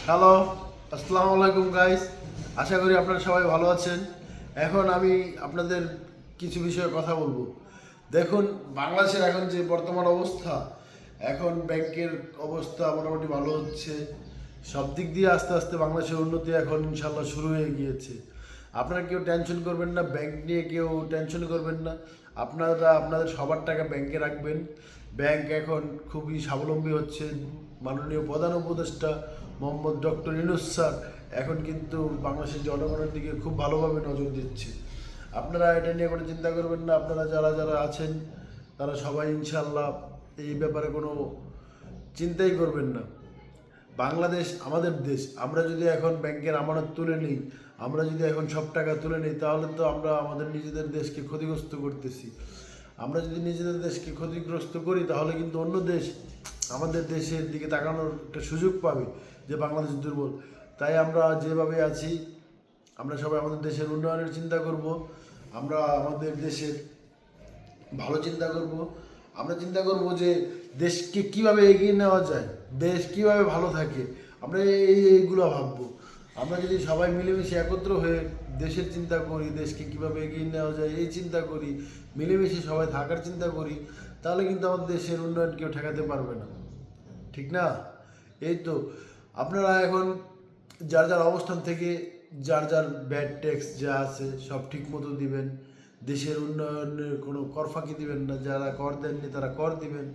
Hello, আসসালামু আলাইকুম guys. আশা করি আপনারা সবাই ভালো আছেন। এখন আমি আপনাদের কিছু বিষয়ে কথা বলবো। দেখুন, বাংলাদেশের এখন যে বর্তমান অবস্থা, এখন ব্যাংকের অবস্থা মোটামুটি ভালো হচ্ছে। সব দিক দিয়ে আস্তে আস্তে বাংলাদেশের উন্নতি এখন ইনশাল্লাহ শুরু হয়ে গিয়েছে। আপনারা কেউ টেনশন করবেন না, ব্যাংক নিয়ে কেউ টেনশন করবেন না। আপনারা আপনাদের সবার টাকা ব্যাংকে রাখবেন। ব্যাংক এখন খুবই স্বাবলম্বী হচ্ছে। মাননীয় প্রধান উপদেষ্টা মোহাম্মদ ডক্টর ইউনূস স্যার এখন কিন্তু বাংলাদেশের জনগণের দিকে খুব ভালোভাবে নজর দিচ্ছে। আপনারা এটা নিয়ে কোনো চিন্তা করবেন না। আপনারা যারা যারা আছেন তারা সবাই ইনশাল্লাহ এই ব্যাপারে কোনো চিন্তাই করবেন না। বাংলাদেশ আমাদের দেশ। আমরা যদি এখন ব্যাংকের আমানত তুলে নিই, আমরা যদি এখন সব টাকা তুলে নিই, তাহলে তো আমরা আমাদের নিজেদের দেশকে ক্ষতিগ্রস্ত করতেছি। আমরা যদি নিজেদের দেশকে ক্ষতিগ্রস্ত করি, তাহলে কিন্তু অন্য দেশ আমাদের দেশের দিকে তাকানোর একটা সুযোগ পাবে যে বাংলাদেশ দুর্বল। তাই আমরা যেভাবে আছি, আমরা সবাই আমাদের দেশের উন্নয়নের চিন্তা করব। আমরা আমাদের দেশের ভালো চিন্তা করব। আমরা চিন্তা করব যে দেশকে কিভাবে এগিয়ে নেওয়া যায়, দেশ কিভাবে ভালো থাকে, আমরা এইগুলো ভাববো। আমরা যদি সবাই মিলেমিশে একত্র হয়ে দেশের চিন্তা করি, দেশকে কিভাবে এগিয়ে নেওয়া যায় এই চিন্তা করি, মিলেমিশে সবাই থাকার চিন্তা করি, তাহলে কিন্তু আমাদের দেশের উন্নয়ন কেউ ঠেকাতে পারবে না। ঠিক না? এই তো, আপনারা এখন যার যার অবস্থান থেকে যার যার ব্যাড ট্যাক্স যা আছে সব ঠিক মতো দিবেন। দেশের উন্নয়নের কোনো কর ফাঁকি দিবেন না। যারা কর দেননি তারা কর দিবেন,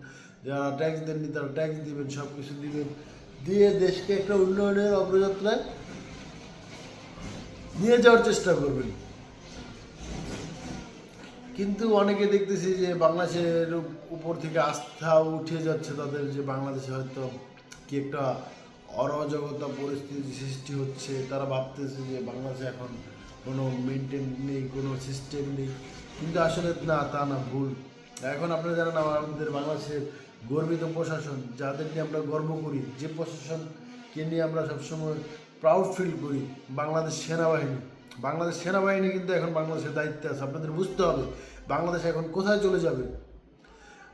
যারা ট্যাক্স দেননি তারা ট্যাক্স দিবেন, সব কিছু দিবেন। দিয়ে দেশকে একটা উন্নয়নের অগ্রযাত্রায় নিয়ে যাওয়ার চেষ্টা করবেন। কিন্তু অনেকে দেখতেছি যে বাংলাদেশের উপর থেকে আস্থা উঠে যাচ্ছে তাদের, যে বাংলাদেশে হয়তো কি একটা অরাজকতা পরিস্থিতি সৃষ্টি হচ্ছে। তারা ভাবতেছে যে বাংলাদেশে এখন কোনো মেনটেন নেই, কোনো সিস্টেম নেই। কিন্তু আসলে না, তা না, ভুল। এখন আপনারা জানেন আমাদের বাংলাদেশের গর্বিত প্রশাসন, যাদের নিয়ে আমরা গর্ব করি, যে প্রশাসনকে নিয়ে আমরা সবসময় প্রাউড ফিল করি, বাংলাদেশ সেনাবাহিনী। বাংলাদেশ সেনাবাহিনী কিন্তু এখন বাংলাদেশের দায়িত্বে আছে। আপনাদের বুঝতে হবে বাংলাদেশ এখন কোথায় চলে যাবে।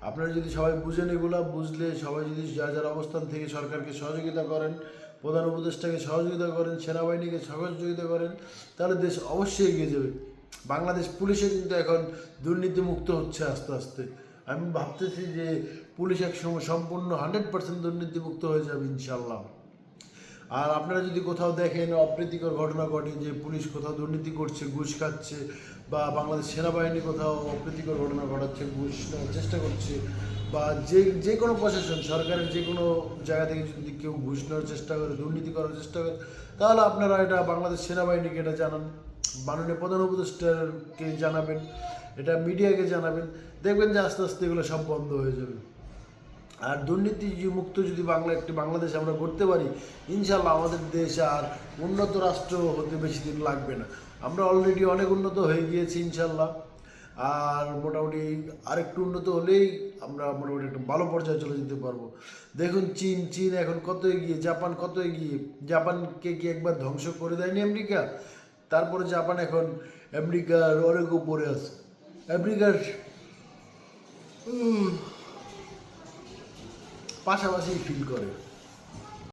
আপনারা যদি সবাই বুঝেন, এগুলো বুঝলে সবাই যদি যার যার অবস্থান থেকে সরকারকে সহযোগিতা করেন, প্রধান উপদেষ্টাকে সহযোগিতা করেন, সেনাবাহিনীকে সহযোগিতা করেন, তাহলে দেশ অবশ্যই এগিয়ে যাবে। বাংলাদেশ পুলিশে কিন্তু এখন দুর্নীতিমুক্ত হচ্ছে আস্তে আস্তে। আমি ভাবতেছি যে পুলিশ একসময় সম্পূর্ণ 100% দুর্নীতিমুক্ত হয়ে যাবে ইনশাল্লাহ। আর আপনারা যদি কোথাও দেখেন অপ্রীতিকর ঘটনা ঘটে, যে পুলিশ কোথাও দুর্নীতি করছে, ঘুষ খাচ্ছে, বা বাংলাদেশ সেনাবাহিনী কোথাও অপ্রীতিকর ঘটনা ঘটাচ্ছে, ঘুষ নেওয়ার চেষ্টা করছে, বা যে যে কোনো প্রশাসন সরকারের যে কোনো জায়গা থেকে যদি কেউ ঘুষ নেওয়ার চেষ্টা করে, দুর্নীতি করার চেষ্টা করে, তাহলে আপনারা এটা বাংলাদেশ সেনাবাহিনীকে এটা জানান, মাননীয় প্রধান উপদেষ্টাকে জানাবেন, এটা মিডিয়াকে জানাবেন। দেখবেন যে আস্তে আস্তে এগুলো সব বন্ধ হয়ে যাবে। আর দুর্নীতি মুক্ত যদি একটি বাংলাদেশ আমরা করতে পারি, ইনশাল্লাহ আমাদের দেশ আর উন্নত রাষ্ট্র হতে বেশি দিন লাগবে না। আমরা অলরেডি অনেক উন্নত হয়ে গিয়েছি ইনশাল্লাহ। আর মোটামুটি আরেকটু উন্নত হলেই আমরা মোটামুটি একটা ভালো পর্যায়ে চলে যেতে পারবো। দেখুন, চীন এখন কত এগিয়ে, জাপান কত এগিয়ে। জাপানকে কি একবার ধ্বংস করে দেয়নি আমেরিকা? তারপরে জাপান এখন আমেরিকার অনেক উপরে আছে। আমেরিকার পাশাপাশি ফিল করে।